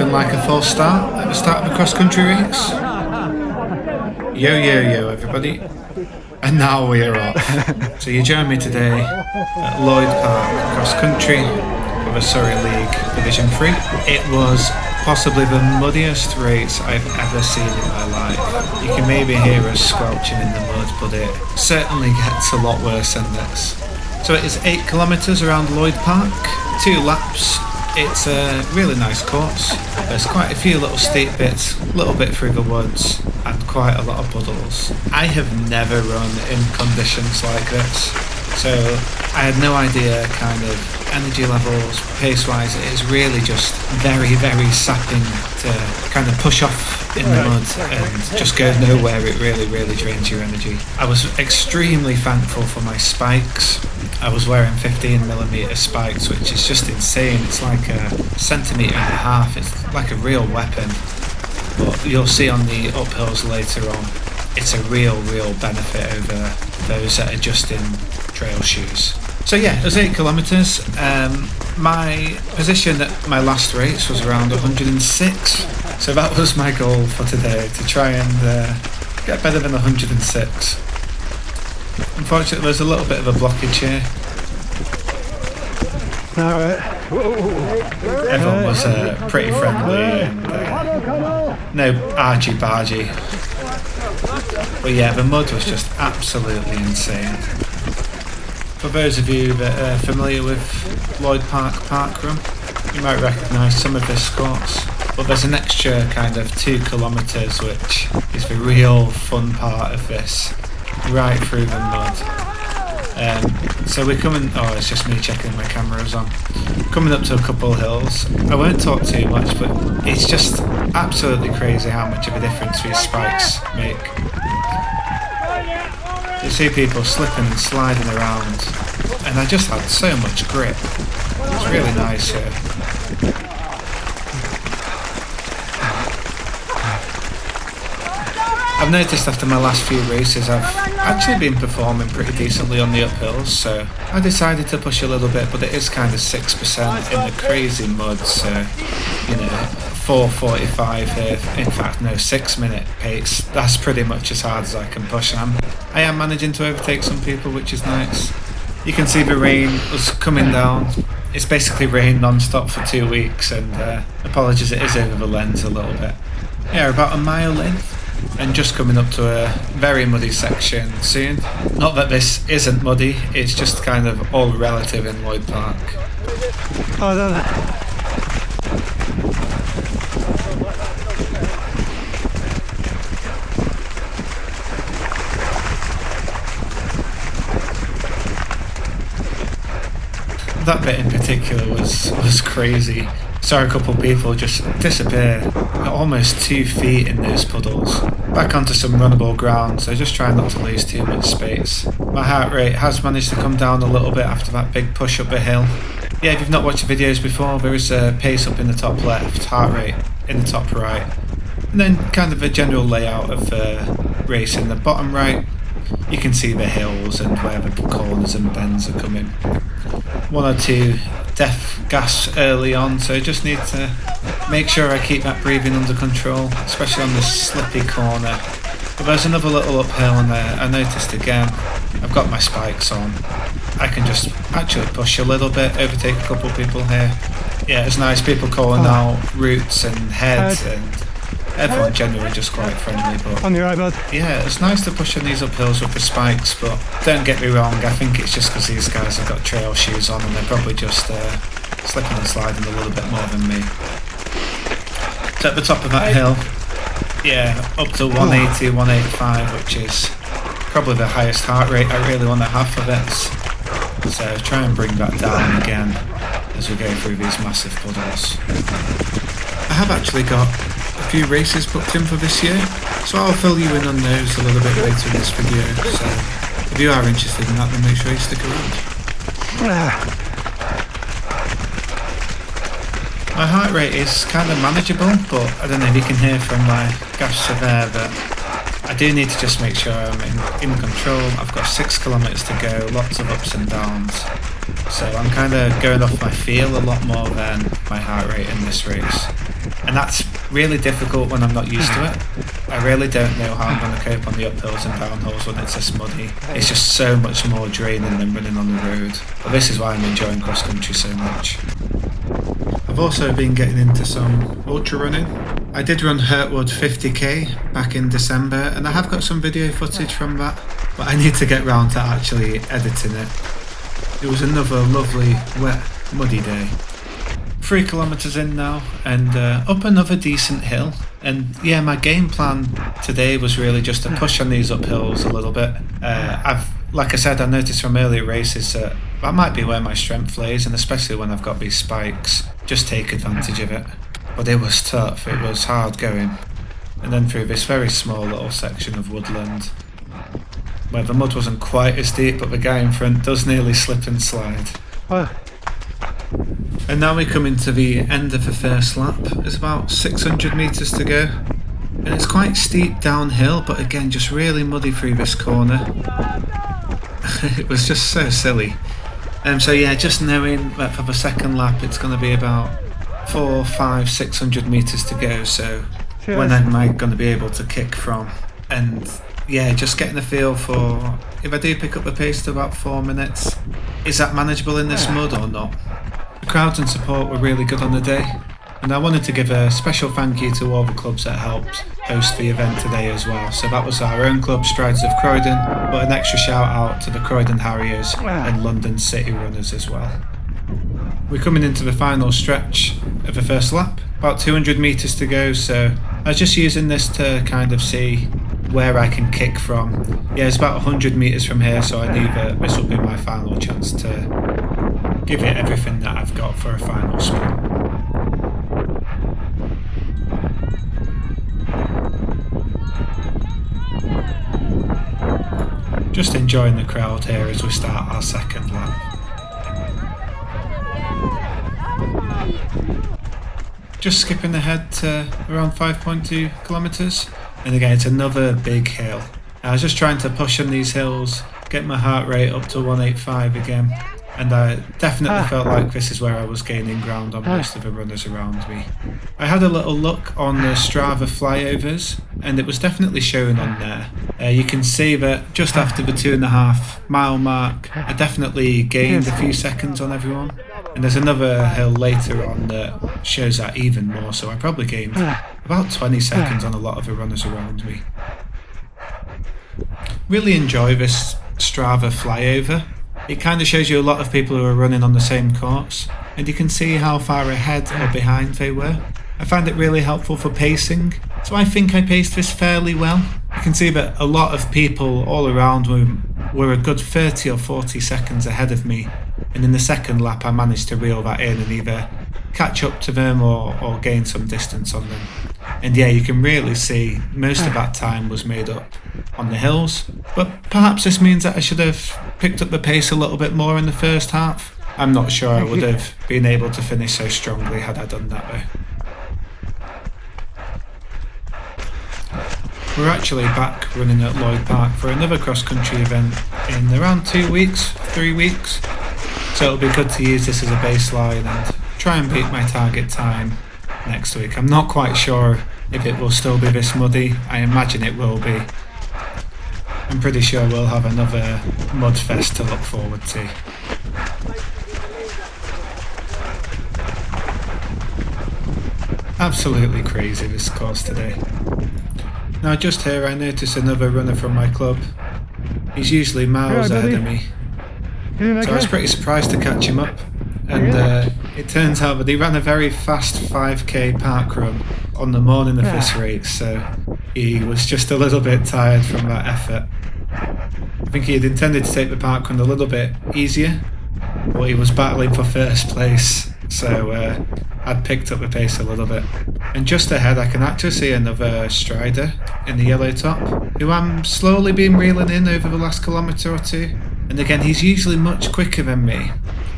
nothing like a false start at the start of a cross-country race. Yo, yo, yo, everybody. And now we are off. So you join me today at Lloyd Park cross-country for the Surrey League Division 3. It was possibly the muddiest race I've ever seen in my life. You can maybe hear us squelching in the mud, but it certainly gets a lot worse than this. So it is 8 kilometres around Lloyd Park, 2 laps. It's a really nice course. There's quite a few little steep bits, a little bit through the woods, and quite a lot of puddles. I have never run in conditions like this, so I had no idea kind of energy levels, pace-wise. It is really just very, very sapping to kind of push off in the mud and just go nowhere. It really, really drains your energy. I was extremely thankful for my spikes. I was wearing 15mm spikes, which is just insane. It's like a centimetre and a half. It's like a real weapon. But you'll see on the uphills later on, it's a real benefit over those that are just in trail shoes. So yeah, it was 8 kilometres. My position at my last race was around 106. So that was my goal for today, to try and get better than 106. Unfortunately, there's a little bit of a blockage here. Everyone was pretty friendly and no argy-bargy. But yeah, the mud was just absolutely insane. For those of you that are familiar with Lloyd Park Parkrun, you might recognise some of this course. But there's an extra kind of 2 kilometres, which is the real fun part of this, right through the mud. So we're coming, it's just me checking my cameras on. Coming up to a couple of hills. I won't talk too much, but it's just absolutely crazy how much of a difference these spikes make. You see people slipping and sliding around, and I just had so much grip. It's really nice here. I've noticed after my last few races I've actually been performing pretty decently on the uphills, so I decided to push a little bit, but it is kind of 6% in the crazy mud, so 4:45 here, in fact no, 6-minute pace. That's pretty much as hard as I can push. I am managing to overtake some people, which is nice. You can see the rain was coming down. It's basically rained non-stop for 2 weeks, and apologies, it is over the lens a little bit. Yeah, about a mile in, and just coming up to a very muddy section soon. Not that this isn't muddy, it's just kind of all relative in Lloyd Park. Oh, no. That bit in particular was crazy. Saw a couple of people just disappear almost 2 feet in those puddles. Back onto some runnable ground, so just trying not to lose too much space. My heart rate has managed to come down a little bit after that big push up a hill. Yeah, if you've not watched the videos before, there is a pace up in the top left, heart rate in the top right, and then kind of a general layout of the race in the bottom right. You can see the hills and where the corners and bends are coming. 1 or 2 death gas early on, so I just need to make sure I keep that breathing under control, especially on this slippy corner. But there's another little uphill, and I noticed again, I've got my spikes on. I can just actually push a little bit, overtake a couple of people here. Yeah, it's nice, people calling out routes and heads, and everyone generally just quite friendly. But On your right, bud. yeah, it's nice to push on these uphills with the spikes, but don't get me wrong, I think it's just because these guys have got trail shoes on and they're probably just slipping and sliding a little bit more than me. So at the top of that hill, yeah, up to 180, 185, which is probably the highest heart rate I really want to have for this. So try and bring that down again as we go through these massive puddles. I have actually got a few races booked in for this year, so I'll fill you in on those a little bit later in this video, so if you are interested in that, then make sure you stick around. My heart rate is kind of manageable, but I don't know if you can hear from my gas there that I do need to just make sure I'm in control. I've got 6 kilometres to go, lots of ups and downs, so I'm kind of going off my feel a lot more than my heart rate in this race. And that's really difficult when I'm not used to it. I really don't know how I'm going to cope on the uphills and downhills when it's this muddy. It's just so much more draining than running on the road. But this is why I'm enjoying cross country so much. I've also been getting into some ultra running. I did run Hurtwood 50k back in December, and I have got some video footage from that, but I need to get round to actually editing it. It was another lovely, wet, muddy day. 3 kilometres in now, and up another decent hill. And yeah, my game plan today was really just to push on these uphills a little bit. Like I said, I noticed from earlier races that might be where my strength lays, and especially when I've got these spikes, just take advantage of it. But it was tough, it was hard going. And then through this very small little section of woodland, where the mud wasn't quite as deep, but the guy in front does nearly slip and slide. And now we come into the end of the first lap. There's about 600 metres to go. And it's quite steep downhill, but again, just really muddy through this corner. It was just so silly. So yeah, just knowing that for the second lap it's going to be about 400, 500, 600 metres to go. So when am I going to be able to kick from? And yeah, just getting a feel for if I do pick up the pace to about 4 minutes, is that manageable in this mud or not? The crowds and support were really good on the day, and I wanted to give a special thank you to all the clubs that helped host the event today as well. So that was our own club, Striders of Croydon, but an extra shout out to the Croydon Harriers and London City Runners as well. We're coming into the final stretch of the first lap, about 200 metres to go, so I was just using this to kind of see where I can kick from. Yeah, it's about 100 metres from here, so I knew that this would be my final chance to give it everything that I've got for a final sprint. Just enjoying the crowd here as we start our second lap. Just skipping ahead to around 5.2 kilometres, and again it's another big hill. I was just trying to push on these hills, get my heart rate up to 185 again, and I definitely felt like this is where I was gaining ground on most of the runners around me. I had a little look on the Strava flyovers, and it was definitely showing on there. You can see that just after the 2.5 mile mark, I definitely gained a few seconds on everyone. And there's another hill later on that shows that even more, so I probably gained about 20 seconds on a lot of the runners around me. Really enjoy this Strava flyover. It kind of shows you a lot of people who are running on the same course, and you can see how far ahead or behind they were. I find it really helpful for pacing, so I think I paced this fairly well. You can see that a lot of people all around were a good 30 or 40 seconds ahead of me, and in the second lap I managed to reel that in and either catch up to them or gain some distance on them. And yeah, you can really see most of that time was made up on the hills, but perhaps this means that I should have picked up the pace a little bit more in the first half. I'm not sure I would have been able to finish so strongly had I done that though. We're actually back running at Lloyd Park for another cross-country event in around 2 weeks, 3 weeks. So it'll be good to use this as a baseline and try and beat my target time next week. I'm not quite sure if it will still be this muddy. I imagine it will be. I'm pretty sure we'll have another mud fest to look forward to. Absolutely crazy this course today. Now just here I notice another runner from my club. He's usually miles ahead of me, so I was pretty surprised to catch him up, and it turns out that he ran a very fast 5k park run on the morning of this race, so he was just a little bit tired from that effort. I think he had intended to take the park run a little bit easier, but he was battling for first place, so I'd picked up the pace a little bit. And just ahead I can actually see another strider in the yellow top, who I'm slowly been reeling in over the last kilometre or two. And again, he's usually much quicker than me,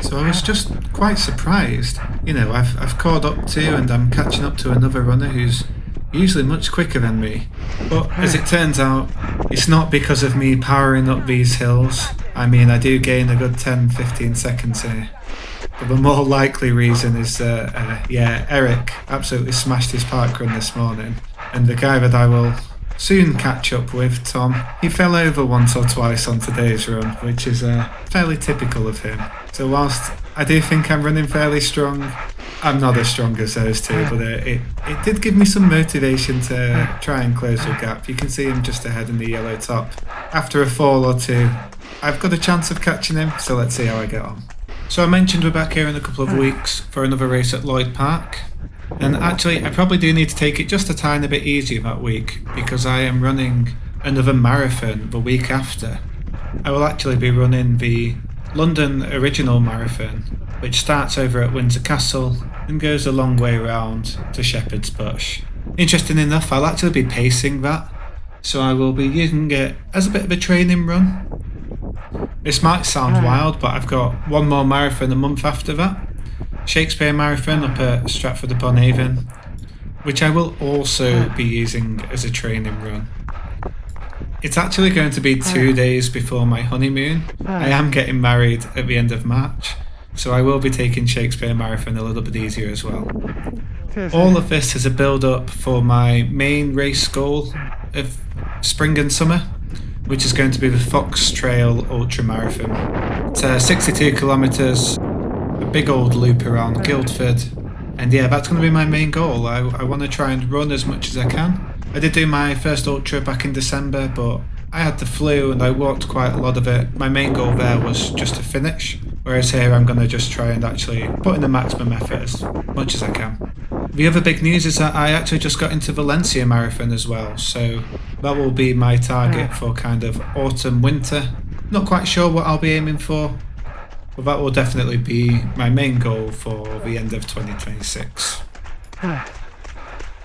so I was just quite surprised. You know, I've caught up to and I'm catching up to another runner who's usually much quicker than me. But as it turns out, it's not because of me powering up these hills. I mean, I do gain a good 10-15 seconds here. But the more likely reason is Eric absolutely smashed his parkrun this morning. And the guy that I will soon catch up with, Tom, he fell over once or twice on today's run, which is fairly typical of him. So whilst I do think I'm running fairly strong, I'm not as strong as those two, but it did give me some motivation to try and close the gap. You can see him just ahead in the yellow top. After a fall or two, I've got a chance of catching him, so let's see how I get on. So I mentioned we're back here in a couple of weeks for another race at Lloyd Park. And actually, I probably do need to take it just a tiny bit easier that week because I am running another marathon the week after. I will actually be running the London Original Marathon, which starts over at Windsor Castle and goes a long way around to Shepherd's Bush. Interesting enough, I'll actually be pacing that, so I will be using it as a bit of a training run. This might sound wild, but I've got one more marathon a month after that. Shakespeare Marathon up at Stratford-upon-Avon, which I will also be using as a training run. It's actually going to be 2 days before my honeymoon. I am getting married at the end of March, so I will be taking Shakespeare Marathon a little bit easier as well. All of this is a build-up for my main race goal of spring and summer, which is going to be the Fox Trail Ultra Marathon. It's 62 kilometres, a big old loop around Guildford, and yeah, that's going to be my main goal. I want to try and run as much as I can. I did do my first ultra back in December, but I had the flu and I walked quite a lot of it. My main goal there was just to finish, whereas here I'm going to just try and actually put in the maximum effort as much as I can. The other big news is that I actually just got into Valencia Marathon as well, so that will be my target for kind of autumn, winter. Not quite sure what I'll be aiming for, but that will definitely be my main goal for the end of 2026.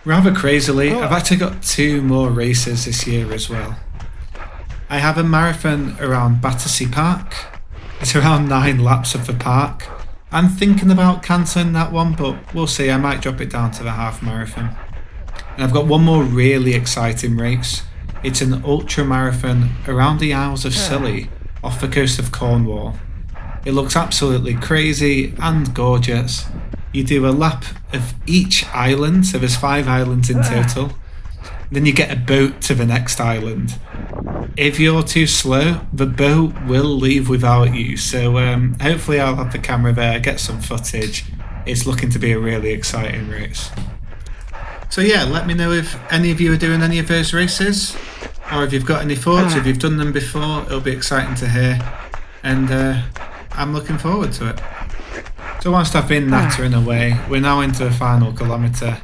Rather crazily, I've actually got 2 more races this year as well. I have a marathon around Battersea Park. It's around 9 laps of the park. I'm thinking about cancelling that one, but we'll see. I might drop it down to the half marathon. And I've got one more really exciting race. It's an ultra marathon around the Isles of Scilly, off the coast of Cornwall. It looks absolutely crazy and gorgeous. You do a lap of each island, so there's 5 islands in total. Then you get a boat to the next island. If you're too slow, the boat will leave without you. So hopefully I'll have the camera there, get some footage. It's looking to be a really exciting race. So yeah, let me know if any of you are doing any of those races, or if you've got any thoughts, if you've done them before. It'll be exciting to hear. And I'm looking forward to it. So whilst I've been nattering away, we're now into the final kilometre.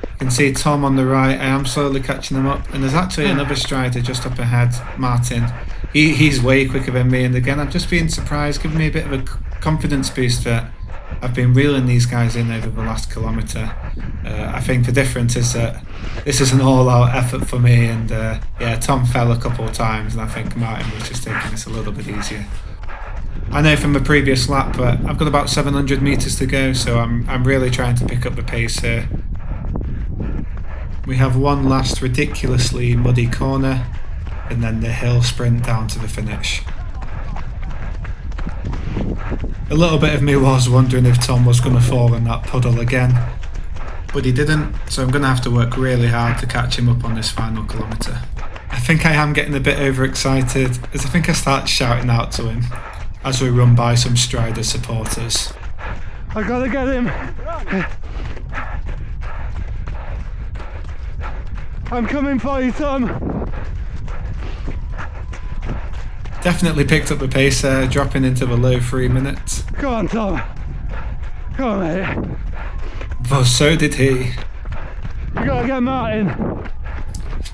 You can see Tom on the right. I am slowly catching him up, and there's actually another strider just up ahead, Martin. He's way quicker than me, and again I'm just being surprised, giving me a bit of a confidence boost that I've been reeling these guys in over the last kilometre. I think the difference is that this is an all-out effort for me, and Tom fell a couple of times, and I think Martin was just taking this a little bit easier. I know from the previous lap, but I've got about 700 metres to go, so I'm really trying to pick up the pace here. We have one last ridiculously muddy corner, and then the hill sprint down to the finish. A little bit of me was wondering if Tom was going to fall in that puddle again, but he didn't, so I'm going to have to work really hard to catch him up on this final kilometre. I think I am getting a bit overexcited, as I think I start shouting out to him as we run by some Strider supporters. I gotta get him. I'm coming for you, Tom. Definitely picked up the pace there, dropping into the low 3 minutes. Go on, Tom. Go on, mate. But so did he. You gotta get Martin.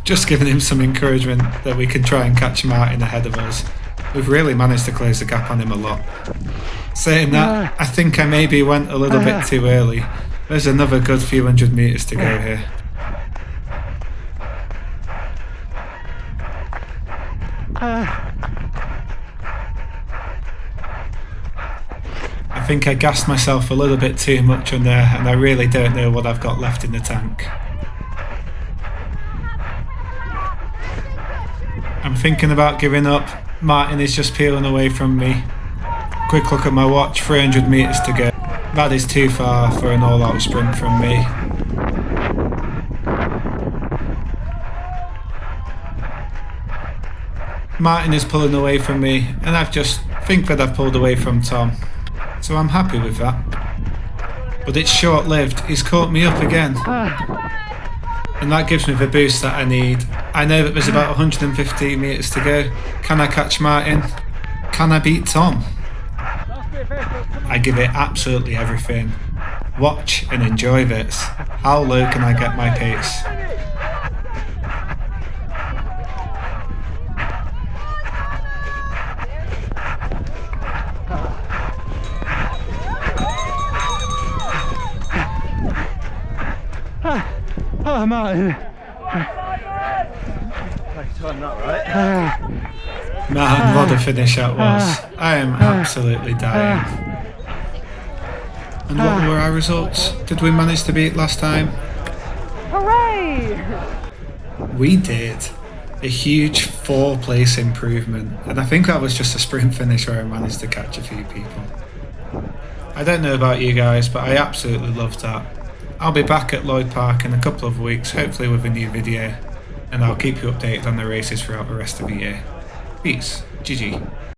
Just giving him some encouragement that we can try and catch Martin ahead of us. We've really managed to close the gap on him a lot. Saying that, I think I maybe went a little bit too early. There's another good few hundred metres to go here. I think I gassed myself a little bit too much on there, and I really don't know what I've got left in the tank. I'm thinking about giving up. Martin is just peeling away from me. Quick look at my watch, 300 metres to go. That is too far for an all-out sprint from me. Martin is pulling away from me, and I just think that I've pulled away from Tom. So I'm happy with that. But it's short-lived. He's caught me up again. And that gives me the boost that I need. I know that there's about 115 metres to go. Can I catch Martin? Can I beat Tom? I give it absolutely everything. Watch and enjoy this. How low can I get my pace? Oh, Martin. Man, what a finish that was. I am absolutely dying. And what were our results? Did we manage to beat last time? Hooray! We did. A huge 4-place improvement. And I think that was just a sprint finish where I managed to catch a few people. I don't know about you guys, but I absolutely loved that. I'll be back at Lloyd Park in a couple of weeks, hopefully with a new video, and I'll keep you updated on the races throughout the rest of the year. Peace. GG.